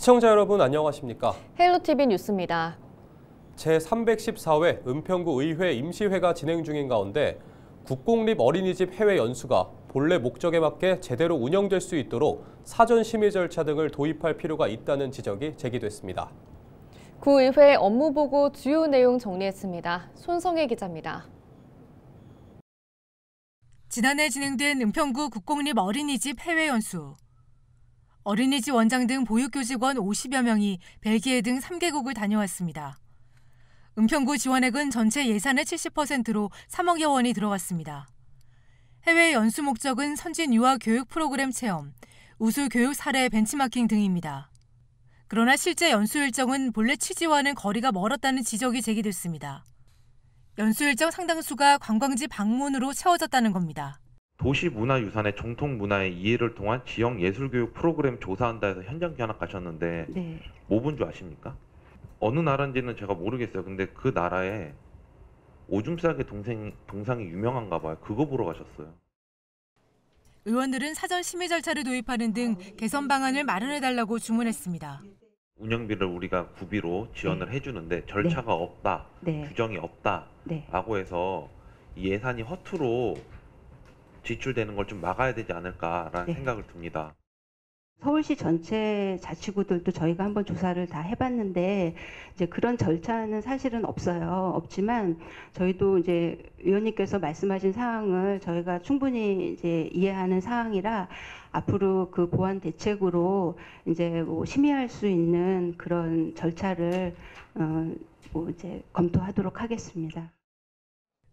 시청자 여러분 안녕하십니까? 헬로티비 뉴스입니다. 제314회 은평구 의회 임시회가 진행 중인 가운데 국공립 어린이집 해외 연수가 본래 목적에 맞게 제대로 운영될 수 있도록 사전 심의 절차 등을 도입할 필요가 있다는 지적이 제기됐습니다. 구의회 업무보고 주요 내용 정리했습니다. 손성혜 기자입니다. 지난해 진행된 은평구 국공립 어린이집 해외 연수. 어린이집 원장 등 보육교직원 50여 명이 벨기에 등 3개국을 다녀왔습니다. 은평구 지원액은 전체 예산의 70%로 3억여 원이 들어갔습니다. 해외 연수 목적은 선진 유아 교육 프로그램 체험, 우수 교육 사례 벤치마킹 등입니다. 그러나 실제 연수 일정은 본래 취지와는 거리가 멀었다는 지적이 제기됐습니다. 연수 일정 상당수가 관광지 방문으로 채워졌다는 겁니다. 도시문화유산의 정통문화의 이해를 통한 지역예술교육 프로그램 조사한다 해서 현장 견학 가셨는데 네. 뭐 본 줄 아십니까? 어느 나라인지는 제가 모르겠어요. 근데 그 나라에 오줌 싸개 동상이 유명한가 봐요. 그거 보러 가셨어요. 의원들은 사전 심의 절차를 도입하는 등 개선 방안을 마련해달라고 주문했습니다. 운영비를 우리가 구비로 지원을 해주는데 절차가 없다, 규정이 없다라고 해서 이 예산이 허투루 지출되는 걸 좀 막아야 되지 않을까라는 생각을 듭니다. 서울시 전체 자치구들도 저희가 한번 조사를 다 해봤는데 이제 그런 절차는 사실은 없어요. 없지만 저희도 이제 의원님께서 말씀하신 사항을 저희가 충분히 이제 이해하는 사항이라 앞으로 그 보완 대책으로 이제 뭐 심의할 수 있는 그런 절차를 이제 검토하도록 하겠습니다.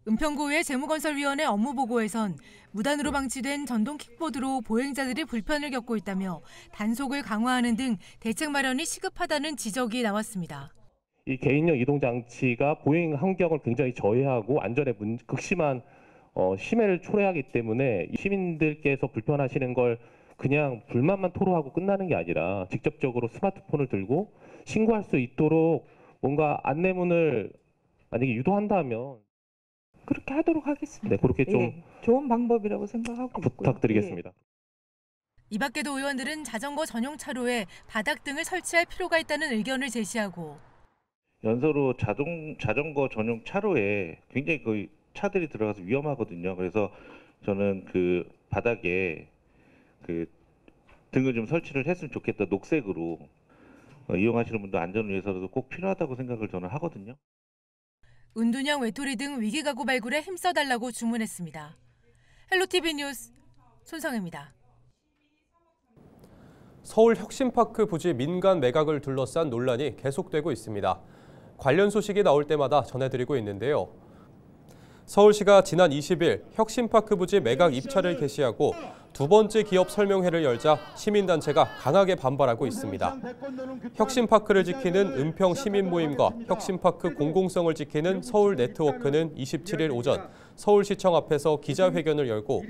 은평구의 재무건설위원회 업무보고에선 무단으로 방치된 전동 킥보드로 보행자들이 불편을 겪고 있다며 단속을 강화하는 등 대책 마련이 시급하다는 지적이 나왔습니다. 이 개인용 이동 장치가 보행 환경을 굉장히 저해하고 안전에 극심한 심해를 초래하기 때문에 시민들께서 불편하시는 걸 그냥 불만만 토로하고 끝나는 게 아니라 직접적으로 스마트폰을 들고 신고할 수 있도록 뭔가 안내문을 만약에 유도한다면 그렇게 하도록 하겠습니다. 네, 그렇게 좀 좋은 방법이라고 생각하고 부탁드리겠습니다. 이 밖에도 의원들은 자전거 전용 차로에 바닥 등을 설치할 필요가 있다는 의견을 제시하고 연서로 자전거 전용 차로에 굉장히 거의 차들이 들어가서 위험하거든요. 그래서 저는 그 바닥에 그 등을 좀 설치를 했으면 좋겠다. 녹색으로 이용하시는 분들 안전을 위해서도 꼭 필요하다고 생각을 저는 하거든요. 은둔형 외톨이 등 위기가구 발굴에 힘써달라고 주문했습니다. 헬로티비 뉴스 손성혜입니다. 서울 혁신파크 부지 민간 매각을 둘러싼 논란이 계속되고 있습니다. 관련 소식이 나올 때마다 전해드리고 있는데요. 서울시가 지난 20일 혁신파크 부지 매각 입찰을 개시하고 두 번째 기업 설명회를 열자 시민단체가 강하게 반발하고 있습니다. 혁신파크를 지키는 은평 시민모임과 혁신파크 공공성을 지키는 서울네트워크는 27일 오전 서울시청 앞에서 기자회견을 열고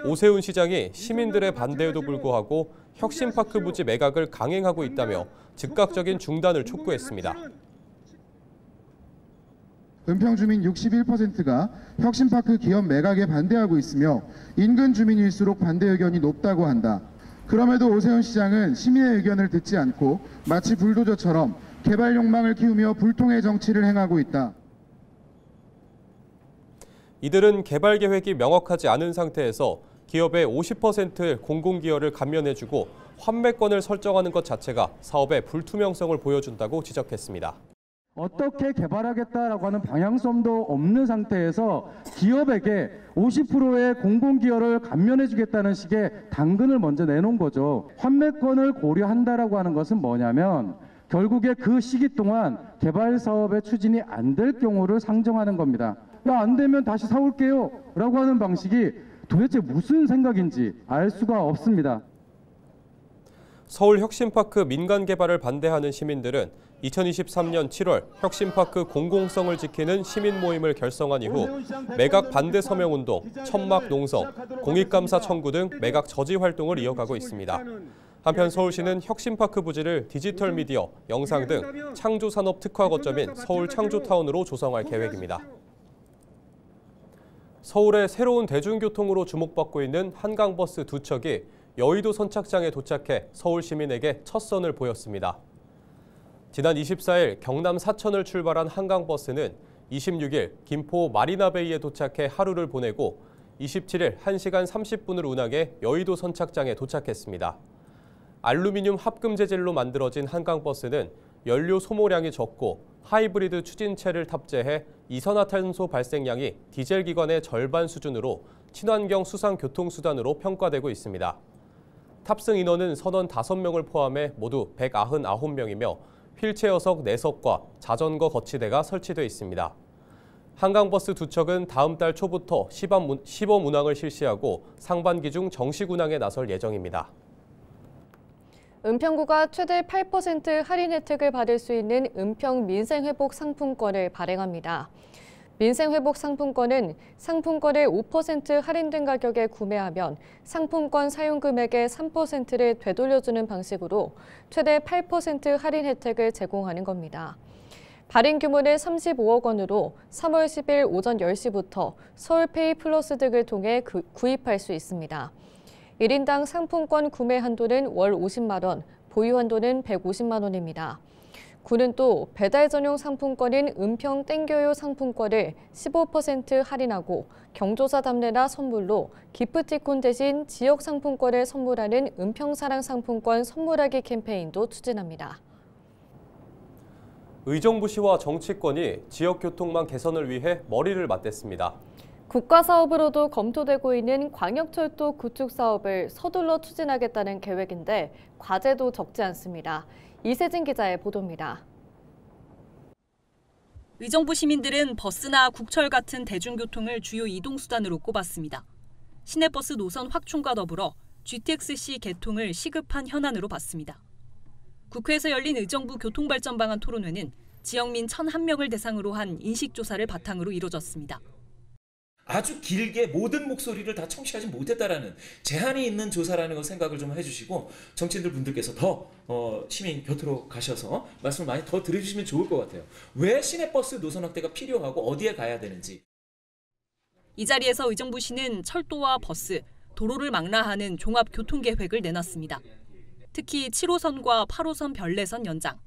오세훈 시장이 시민들의 반대에도 불구하고 혁신파크 부지 매각을 강행하고 있다며 즉각적인 중단을 촉구했습니다. 은평 주민 61%가 혁신파크 기업 매각에 반대하고 있으며 인근 주민일수록 반대 의견이 높다고 한다. 그럼에도 오세훈 시장은 시민의 의견을 듣지 않고 마치 불도저처럼 개발 욕망을 키우며 불통의 정치를 행하고 있다. 이들은 개발 계획이 명확하지 않은 상태에서 기업의 50%를 공공기여를 감면해주고 환매권을 설정하는 것 자체가 사업의 불투명성을 보여준다고 지적했습니다. 어떻게 개발하겠다라고 하는 방향성도 없는 상태에서 기업에게 50%의 공공기여를 감면해주겠다는 식의 당근을 먼저 내놓은 거죠. 환매권을 고려한다라고 하는 것은 뭐냐면 결국에 그 시기 동안 개발 사업의 추진이 안 될 경우를 상정하는 겁니다. 야, 안 되면 다시 사올게요 라고 하는 방식이 도대체 무슨 생각인지 알 수가 없습니다. 서울 혁신파크 민간 개발을 반대하는 시민들은 2023년 7월 혁신파크 공공성을 지키는 시민 모임을 결성한 이후 매각 반대 서명운동, 천막 농성, 공익감사 청구 등 매각 저지 활동을 이어가고 있습니다. 한편 서울시는 혁신파크 부지를 디지털 미디어, 영상 등 창조산업 특화 거점인 서울 창조타운으로 조성할 계획입니다. 서울의 새로운 대중교통으로 주목받고 있는 한강버스 두 척이 여의도 선착장에 도착해 서울 시민에게 첫 선을 보였습니다. 지난 24일 경남 사천을 출발한 한강버스는 26일 김포 마리나베이에 도착해 하루를 보내고 27일 1시간 30분을 운항해 여의도 선착장에 도착했습니다. 알루미늄 합금 재질로 만들어진 한강버스는 연료 소모량이 적고 하이브리드 추진체를 탑재해 이산화탄소 발생량이 디젤 기관의 절반 수준으로 친환경 수상 교통수단으로 평가되고 있습니다. 탑승 인원은 선원 5명을 포함해 모두 199명이며 휠체어석 4석과 자전거 거치대가 설치돼 있습니다. 한강버스 2척은 다음 달 초부터 시범 운항을 실시하고 상반기 중 정식 운항에 나설 예정입니다. 은평구가 최대 8% 할인 혜택을 받을 수 있는 은평 민생회복 상품권을 발행합니다. 민생회복 상품권은 상품권을 5% 할인된 가격에 구매하면 상품권 사용 금액의 3%를 되돌려주는 방식으로 최대 8% 할인 혜택을 제공하는 겁니다. 발행 규모는 35억 원으로 3월 10일 오전 10시부터 서울페이 플러스 등을 통해 구입할 수 있습니다. 1인당 상품권 구매 한도는 월 50만 원, 보유 한도는 150만 원입니다. 구는 또 배달 전용 상품권인 은평 땡겨요 상품권을 15% 할인하고 경조사 답례나 선물로 기프티콘 대신 지역 상품권을 선물하는 은평사랑 상품권 선물하기 캠페인도 추진합니다. 의정부시와 정치권이 지역 교통망 개선을 위해 머리를 맞댔습니다. 국가 사업으로도 검토되고 있는 광역철도 구축 사업을 서둘러 추진하겠다는 계획인데 과제도 적지 않습니다. 이세진 기자의 보도입니다. 의정부 시민들은 버스나 국철 같은 대중교통을 주요 이동수단으로 꼽았습니다. 시내버스 노선 확충과 더불어 GTX-C 개통을 시급한 현안으로 봤습니다. 국회에서 열린 의정부 교통발전 방안 토론회는 지역민 1,001명을 대상으로 한 인식조사를 바탕으로 이뤄졌습니다. 아주 길게 모든 목소리를 다 청취하지 못했다라는 제한이 있는 조사라는 걸 생각을 좀 해주시고 정치인들 분들께서 더 시민 곁으로 가셔서 말씀을 많이 더 들어주시면 좋을 것 같아요. 왜 시내버스 노선 확대가 필요하고 어디에 가야 되는지. 이 자리에서 의정부시는 철도와 버스, 도로를 망라하는 종합교통계획을 내놨습니다. 특히 7호선과 8호선 별내선 연장,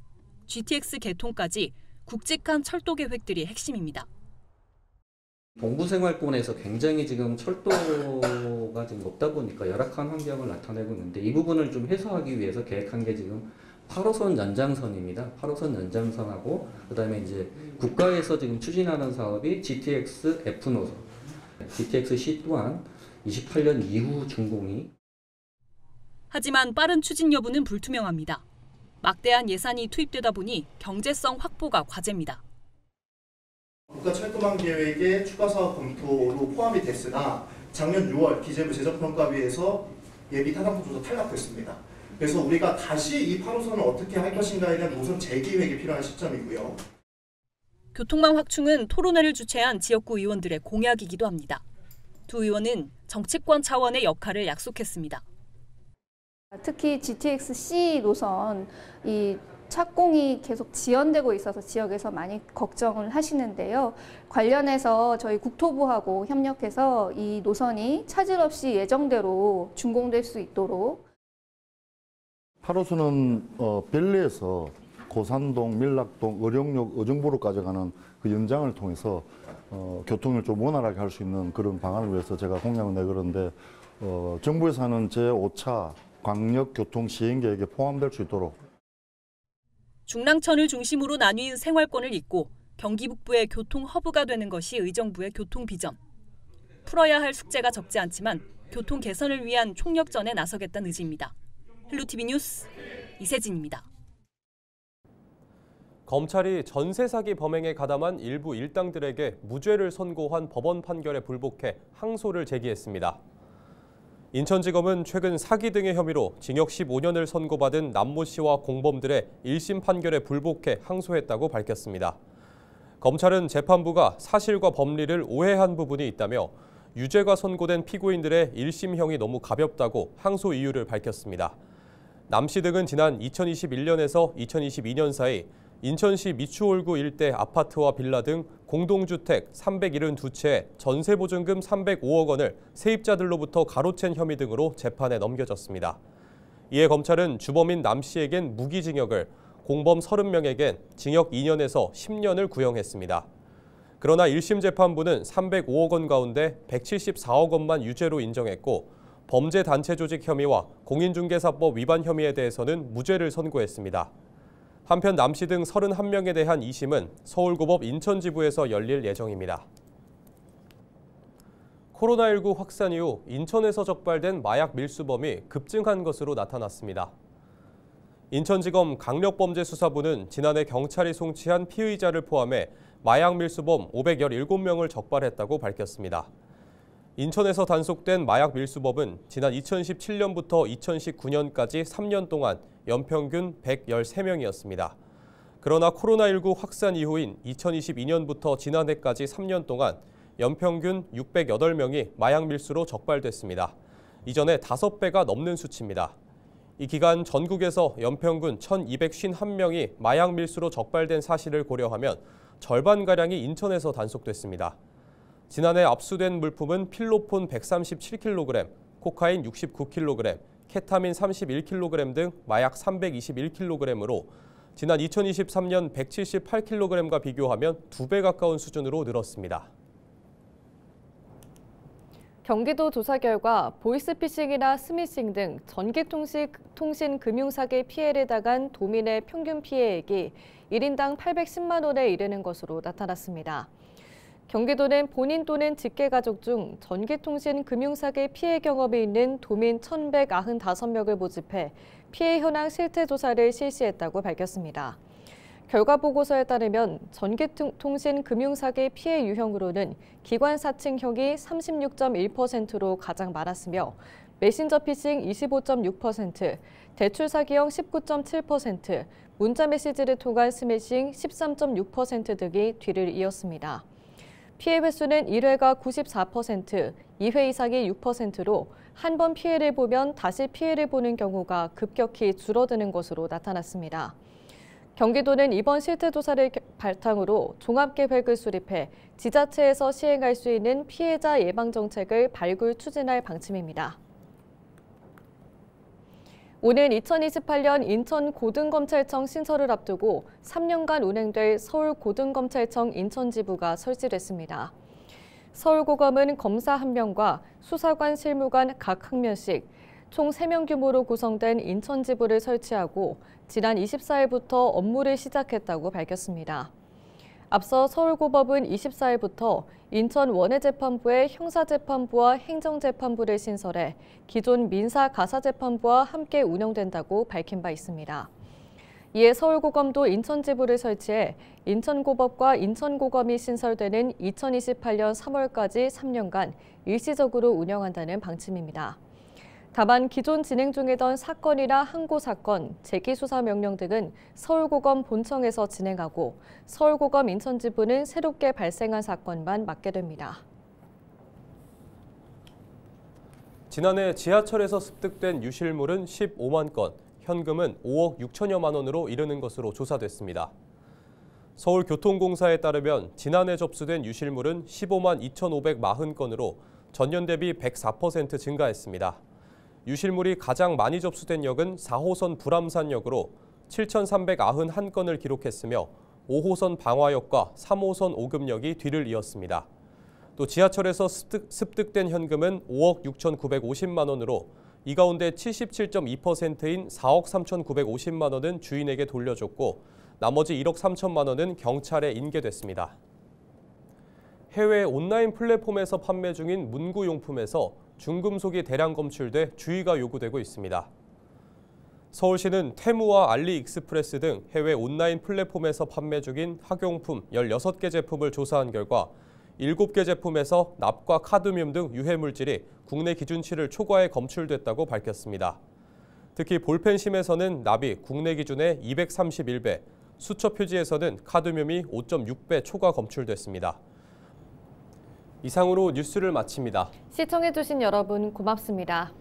GTX 개통까지 굵직한 철도 계획들이 핵심입니다. 동부 생활권에서 굉장히 지금 철도가 지금 없다 보니까 열악한 환경을 나타내고 있는데 이 부분을 좀 해소하기 위해서 계획한 게 지금 8호선 연장선입니다. 8호선 연장선하고 그다음에 이제 국가에서 지금 추진하는 사업이 GTX F 노선, GTX-C 또한 28년 이후 준공이. 하지만 빠른 추진 여부는 불투명합니다. 막대한 예산이 투입되다 보니 경제성 확보가 과제입니다. 국가 철도망 계획의 추가 사업 검토로 포함이 됐으나 작년 6월 기재부 재정평가위에서 예비 타당성 조사 탈락됐습니다. 그래서 우리가 다시 이 8호선을 어떻게 할 것인가에 대한 노선 재기획이 필요한 시점이고요. 교통망 확충은 토론회를 주최한 지역구 의원들의 공약이기도 합니다. 두 의원은 정치권 차원의 역할을 약속했습니다. 특히 GTX-C 노선 이 착공이 계속 지연되고 있어서 지역에서 많이 걱정을 하시는데요. 관련해서 저희 국토부하고 협력해서 이 노선이 차질 없이 예정대로 준공될 수 있도록. 8호선은 별내에서 고산동, 밀락동, 의령역, 의정부로까지 가는 그 연장을 통해서 교통을 좀 원활하게 할 수 있는 그런 방안을 위해서 제가 공약을 내걸었는데 정부에서 하는 제5차 광역교통 시행계획에 포함될 수 있도록. 중랑천을 중심으로 나뉜 생활권을 잇고 경기 북부의 교통 허브가 되는 것이 의정부의 교통 비전. 풀어야 할 숙제가 적지 않지만 교통 개선을 위한 총력전에 나서겠다는 의지입니다. 헬로티비 뉴스 이세진입니다. 검찰이 전세 사기 범행에 가담한 일부 일당들에게 무죄를 선고한 법원 판결에 불복해 항소를 제기했습니다. 인천지검은 최근 사기 등의 혐의로 징역 15년을 선고받은 남모 씨와 공범들의 1심 판결에 불복해 항소했다고 밝혔습니다. 검찰은 재판부가 사실과 법리를 오해한 부분이 있다며 유죄가 선고된 피고인들의 1심형이 너무 가볍다고 항소 이유를 밝혔습니다. 남 씨 등은 지난 2021년에서 2022년 사이 인천시 미추홀구 일대 아파트와 빌라 등 공동주택 372채에 전세보증금 305억 원을 세입자들로부터 가로챈 혐의 등으로 재판에 넘겨졌습니다. 이에 검찰은 주범인 남 씨에겐 무기징역을, 공범 30명에겐 징역 2년에서 10년을 구형했습니다. 그러나 1심 재판부는 305억 원 가운데 174억 원만 유죄로 인정했고 범죄 단체 조직 혐의와 공인중개사법 위반 혐의에 대해서는 무죄를 선고했습니다. 한편 남 씨 등 31명에 대한 2심은 서울고법 인천지부에서 열릴 예정입니다. 코로나19 확산 이후 인천에서 적발된 마약 밀수범이 급증한 것으로 나타났습니다. 인천지검 강력범죄수사부는 지난해 경찰이 송치한 피의자를 포함해 마약 밀수범 517명을 적발했다고 밝혔습니다. 인천에서 단속된 마약 밀수범은 지난 2017년부터 2019년까지 3년 동안 연평균 113명이었습니다. 그러나 코로나19 확산 이후인 2022년부터 지난해까지 3년 동안 연평균 608명이 마약 밀수로 적발됐습니다. 이전에 5배가 넘는 수치입니다. 이 기간 전국에서 연평균 1,251명이 마약 밀수로 적발된 사실을 고려하면 절반가량이 인천에서 단속됐습니다. 지난해 압수된 물품은 필로폰 137kg, 코카인 69kg, 케타민 31kg 등 마약 321kg으로 지난 2023년 178kg과 비교하면 2배 가까운 수준으로 늘었습니다. 경기도 조사 결과 보이스피싱이나 스미싱 등 전기통신 금융사기 피해를 당한 도민의 평균 피해액이 1인당 810만 원에 이르는 것으로 나타났습니다. 경기도는 본인 또는 직계가족 중 전기통신 금융사기 피해 경험이 있는 도민 1,195명을 모집해 피해 현황 실태조사를 실시했다고 밝혔습니다. 결과 보고서에 따르면 전기통신 금융사기 피해 유형으로는 기관 사칭형이 36.1%로 가장 많았으며 메신저 피싱 25.6%, 대출 사기형 19.7%, 문자 메시지를 통한 스매싱 13.6% 등이 뒤를 이었습니다. 피해 횟수는 1회가 94%, 2회 이상이 6%로 한 번 피해를 보면 다시 피해를 보는 경우가 급격히 줄어드는 것으로 나타났습니다. 경기도는 이번 실태조사를 바탕으로 종합계획을 수립해 지자체에서 시행할 수 있는 피해자 예방 정책을 발굴 추진할 방침입니다. 오는 2028년 인천고등검찰청 신설을 앞두고 3년간 운행될 서울고등검찰청 인천지부가 설치됐습니다. 서울고검은 검사 1명과 수사관 실무관 각 1명씩 총 3명 규모로 구성된 인천지부를 설치하고 지난 24일부터 업무를 시작했다고 밝혔습니다. 앞서 서울고법은 24일부터 인천 원해재판부의 형사재판부와 행정재판부를 신설해 기존 민사가사재판부와 함께 운영된다고 밝힌 바 있습니다. 이에 서울고검도 인천지부를 설치해 인천고법과 인천고검이 신설되는 2028년 3월까지 3년간 일시적으로 운영한다는 방침입니다. 다만 기존 진행 중이던 사건이나 항고 사건, 재기수사 명령 등은 서울고검 본청에서 진행하고 서울고검 인천지부는 새롭게 발생한 사건만 맡게 됩니다. 지난해 지하철에서 습득된 유실물은 15만 건, 현금은 5억 6천여만 원으로 이르는 것으로 조사됐습니다. 서울교통공사에 따르면 지난해 접수된 유실물은 15만 2,540건으로 전년 대비 104% 증가했습니다. 유실물이 가장 많이 접수된 역은 4호선 불암산역으로 7,391건을 기록했으며 5호선 방화역과 3호선 오금역이 뒤를 이었습니다. 또 지하철에서 습득된 현금은 5억 6,950만 원으로 이 가운데 77.2%인 4억 3,950만 원은 주인에게 돌려줬고 나머지 1억 3천만 원은 경찰에 인계됐습니다. 해외 온라인 플랫폼에서 판매 중인 문구용품에서 중금속이 대량 검출돼 주의가 요구되고 있습니다. 서울시는 테무와 알리익스프레스 등 해외 온라인 플랫폼에서 판매 중인 학용품 16개 제품을 조사한 결과 7개 제품에서 납과 카드뮴 등 유해물질이 국내 기준치를 초과해 검출됐다고 밝혔습니다. 특히 볼펜심에서는 납이 국내 기준의 231배, 수처 표지에서는 카드뮴이 5.6배 초과 검출됐습니다. 이상으로 뉴스를 마칩니다. 시청해주신 여러분 고맙습니다.